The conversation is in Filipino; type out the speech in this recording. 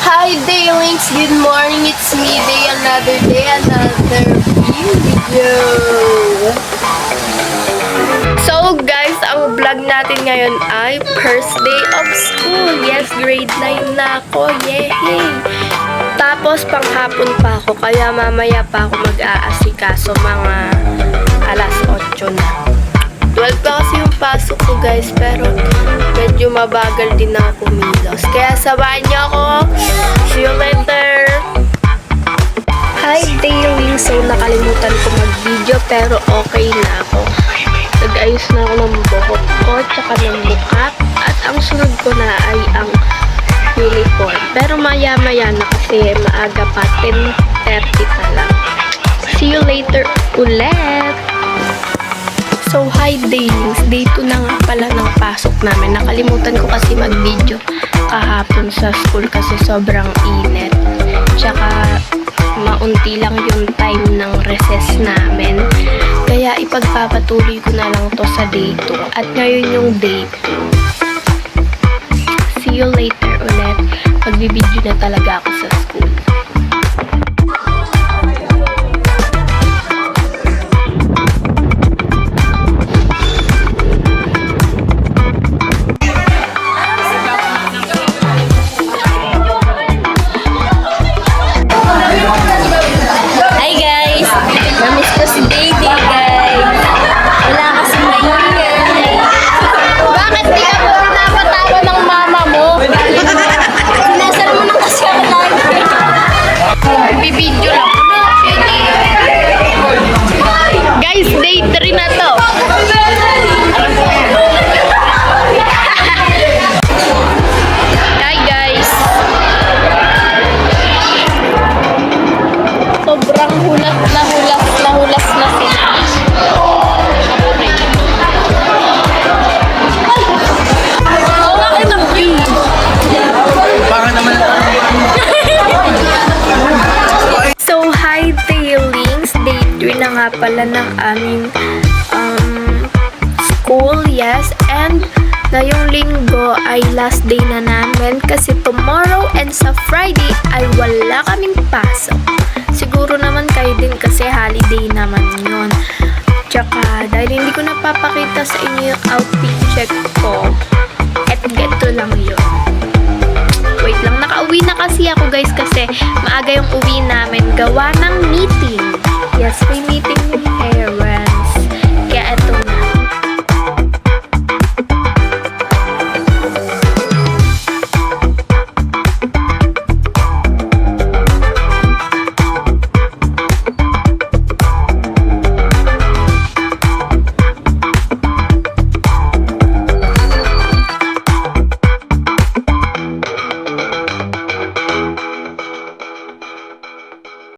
Hi Daylings! Good morning! It's me, another video! So guys, ang vlog natin ngayon ay first day of school. Yes, grade 9 na ako. Yay! Tapos panghapon pa ako, kaya mamaya pa ako mag-aasikaso mga alas 8 na. 12 pa kasi yung pasok ko guys, pero medyo mabagal din ako kumilos. Kaya sabahan niyo ako. See you later! Hi Daily! So nakalimutan ko mag-video pero okay na ako. Nag-ayos na ako ng buhok ko, tsaka ng makeup. At ang sunod ko na ay ang uniform. Pero maya-maya na kasi maaga pa, 10:30 pa lang. See you later ulit! So, hi Daylings. Day 2 na nga pala ng pasok namin. Nakalimutan ko kasi mag-video kahapon sa school kasi sobrang init. Tsaka, maunti lang yung time ng recess namin. Kaya, ipagpapatuloy ko na lang to sa day 2. At ngayon yung day 2. See you later ulit. Magbibideo na talaga ako sa school. Na nga pala ng aming school, yes, and ngayong linggo ay last day na namin kasi tomorrow and sa Friday ay wala kaming pasok. Siguro naman kayo din kasi holiday naman yun. Tsaka dahil hindi ko napapakita sa inyo yung outfit check ko, at geto lang yun. Wait lang, nakauwi na kasi ako guys kasi maaga yung uwi namin gawa ng meeting. Yes, may meeting yung